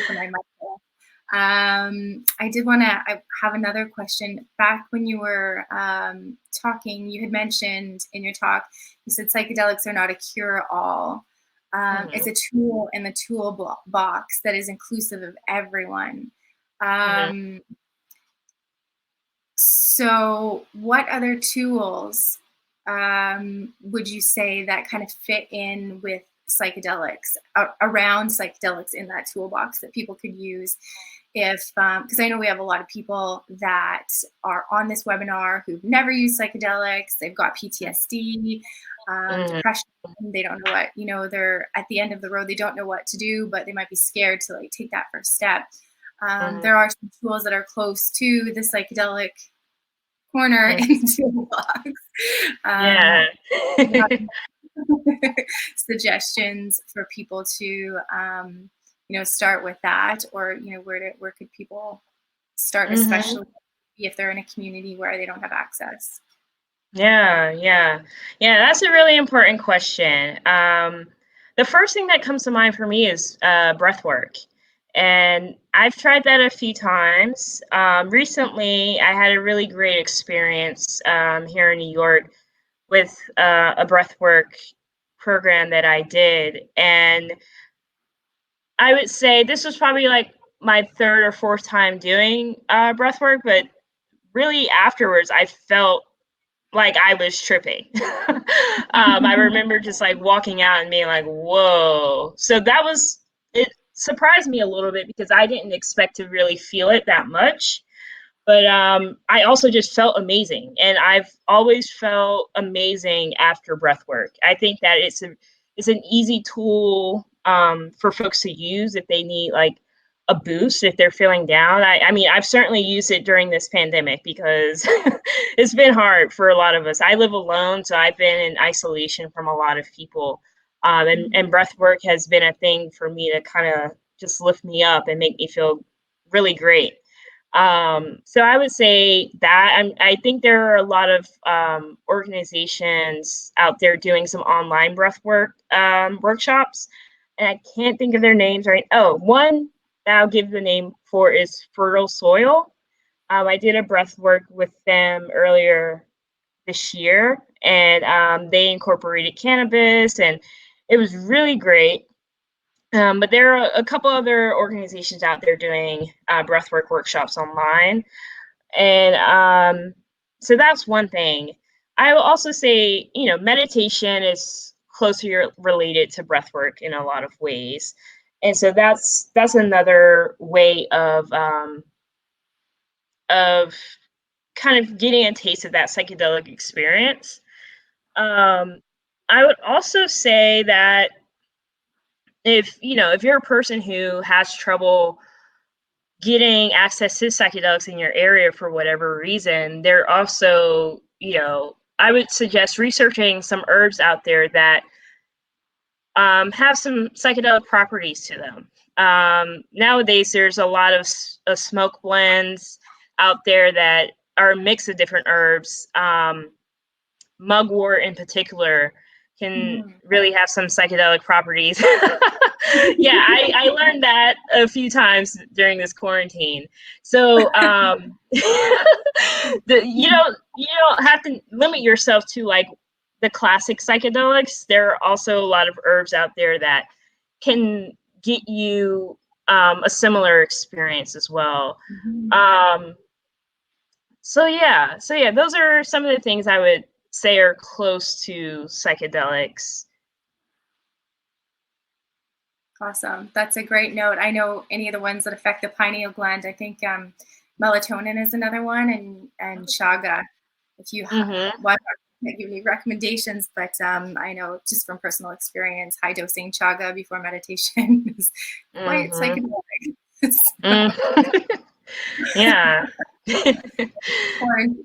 for my mic. I did want to. I have another question. Back when you were talking, you had mentioned in your talk, you said psychedelics are not a cure-all. It's a tool in the toolbox that is inclusive of everyone. So what other tools would you say that kind of fit in with psychedelics, around psychedelics in that toolbox that people could use? If, because I know we have a lot of people that are on this webinar who've never used psychedelics, they've got PTSD, depression, they don't know what, they're at the end of the road, they don't know what to do, but they might be scared to like take that first step. There are some tools that are close to the psychedelic corner in the toolbox. Suggestions for people to start with that, or where could people start, especially if they're in a community where they don't have access? Yeah, that's a really important question. The first thing that comes to mind for me is breath work. And I've tried that a few times. Recently, I had a really great experience here in New York with a breathwork program that I did. And I would say this was probably like my third or fourth time doing breath work, but really afterwards, I felt like I was tripping. I remember just like walking out and being like, whoa. So it surprised me a little bit because I didn't expect to really feel it that much. But I also just felt amazing, and I've always felt amazing after breath work. I think that it's an easy tool for folks to use if they need like a boost if they're feeling down. I mean, I've certainly used it during this pandemic because it's been hard for a lot of us. I live alone, so I've been in isolation from a lot of people, and breath work has been a thing for me to kind of just lift me up and make me feel really great. So I would say that I think there are a lot of organizations out there doing some online breathwork workshops, and I can't think of their names right. Oh, one that I'll give the name for is Fertile Soil. I did a breathwork with them earlier this year, and they incorporated cannabis, and it was really great. But there are a couple other organizations out there doing breathwork workshops online. And so that's one thing. I will also say, meditation is closely related to breathwork in a lot of ways. And so that's another way of kind of getting a taste of that psychedelic experience. I would also say that if you're a person who has trouble getting access to psychedelics in your area for whatever reason, they're also, I would suggest researching some herbs out there that have some psychedelic properties to them. Nowadays, there's a lot of smoke blends out there that are a mix of different herbs. Mugwort in particular can really have some psychedelic properties. Yeah, I learned that a few times during this quarantine. So you don't have to limit yourself to like the classic psychedelics. There are also a lot of herbs out there that can get you a similar experience as well. So yeah, those are some of the things I would say are close to psychedelics. Awesome. That's a great note. I know any of the ones that affect the pineal gland. I think melatonin is another one, and chaga. If you have, well, I can't give any recommendations, but I know just from personal experience, high dosing chaga before meditation is quite psychedelic. Yeah.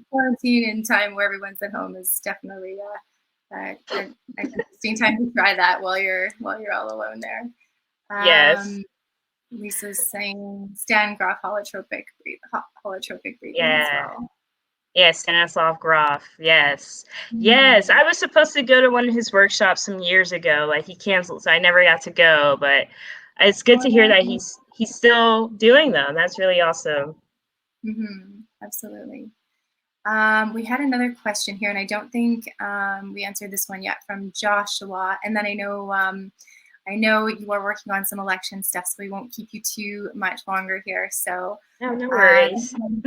Quarantine in time where everyone's at home is definitely an interesting time to try that while you're all alone there. Yes. Lisa's saying Stan Groff holotropic breathing as well. Yes, Stanislav Grof. Yes. Yes. I was supposed to go to one of his workshops some years ago. Like he canceled, so I never got to go. But it's good to hear that he's still doing them. That's really awesome. Absolutely. We had another question here, and I don't think we answered this one yet, from Joshua. And then I know you are working on some election stuff, so we won't keep you too much longer here. So no worries. From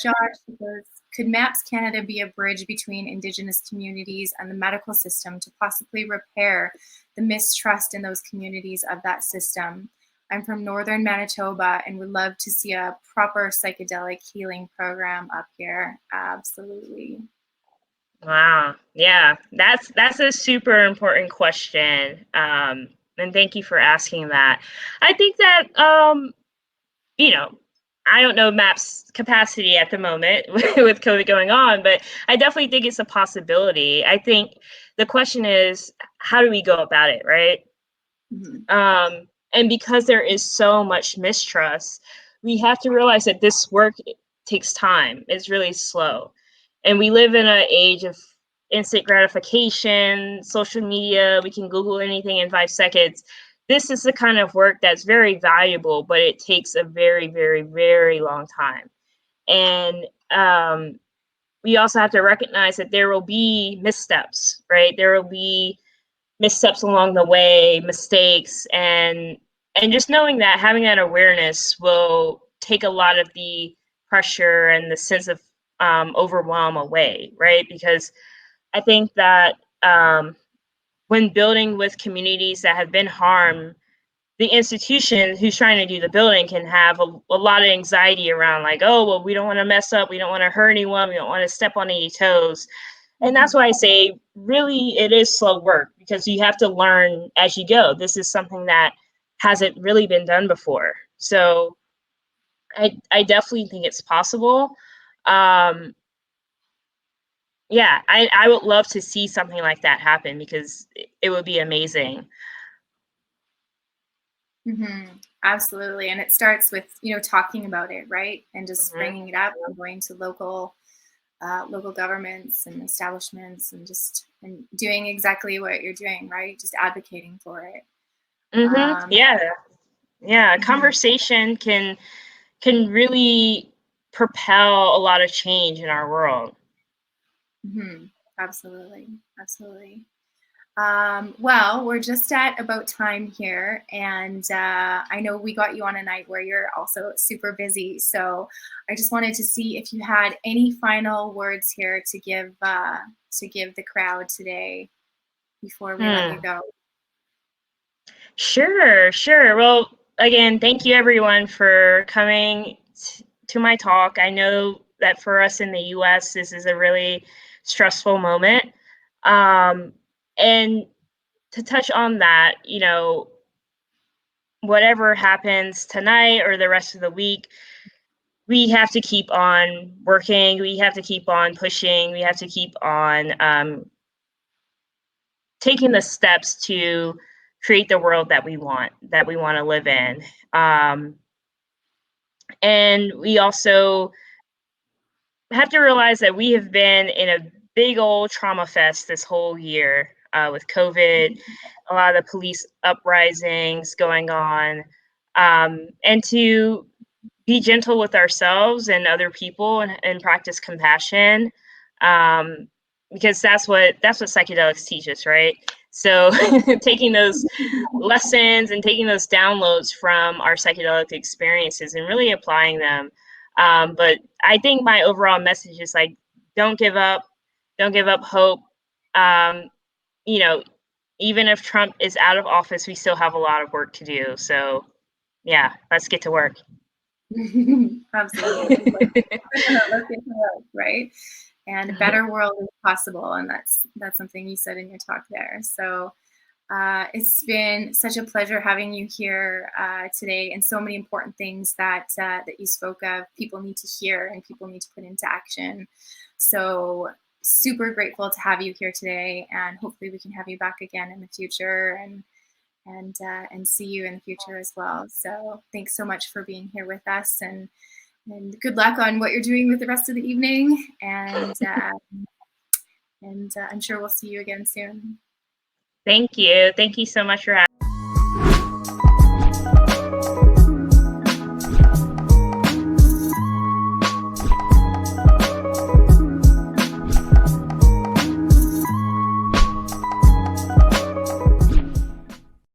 Josh, he goes, could MAPS Canada be a bridge between Indigenous communities and the medical system to possibly repair the mistrust in those communities of that system? I'm from Northern Manitoba and would love to see a proper psychedelic healing program up here. Absolutely. Wow. Yeah, that's a super important question. And thank you for asking that. I think that, I don't know MAP's capacity at the moment with COVID going on, but I definitely think it's a possibility. I think the question is, how do we go about it, right? And because there is so much mistrust, we have to realize that this work takes time. It's really slow. And we live in an age of instant gratification, social media, we can Google anything in 5 seconds. This is the kind of work that's very valuable, but it takes a very, very, very long time. And we also have to recognize that there will be missteps, right? There will be missteps along the way, mistakes, and And just knowing that, having that awareness will take a lot of the pressure and the sense of overwhelm away, right? Because I think that when building with communities that have been harmed, the institution who's trying to do the building can have a lot of anxiety around, like, oh, well, we don't want to mess up, we don't want to hurt anyone, we don't want to step on any toes. And that's why I say, really, it is slow work, because you have to learn as you go. This is something that hasn't really been done before. So I definitely think it's possible. Yeah, I would love to see something like that happen, because it would be amazing. Absolutely. And it starts with, talking about it, right? And just bringing it up and going to local governments and establishments and and doing exactly what you're doing, right? Just advocating for it. Yeah. Conversation can really propel a lot of change in our world. Absolutely. Well, we're just at about time here, and I know we got you on a night where you're also super busy, so I just wanted to see if you had any final words here to give the crowd today before we let you go. Sure. Well, again, thank you everyone for coming to my talk. I know that for us in the US, this is a really stressful moment. And to touch on that, whatever happens tonight or the rest of the week, we have to keep on working. We have to keep on pushing. We have to keep on taking the steps to create the world that we want to live in. And we also have to realize that we have been in a big old trauma fest this whole year with COVID, a lot of the police uprisings going on, and to be gentle with ourselves and other people, and practice compassion, because that's what psychedelics teach us, right? So taking those lessons and taking those downloads from our psychedelic experiences and really applying them. But I think my overall message is, like, don't give up hope. Even if Trump is out of office, we still have a lot of work to do. So yeah, let's get to work. Absolutely. Let's get to work, right? And a better world is possible, and that's something you said in your talk there. So it's been such a pleasure having you here today, and so many important things that you spoke of, people need to hear and people need to put into action. So super grateful to have you here today, and hopefully we can have you back again in the future, and see you in the future as well. So thanks so much for being here with us, and good luck on what you're doing with the rest of the evening. And I'm sure we'll see you again soon. Thank you so much for having me.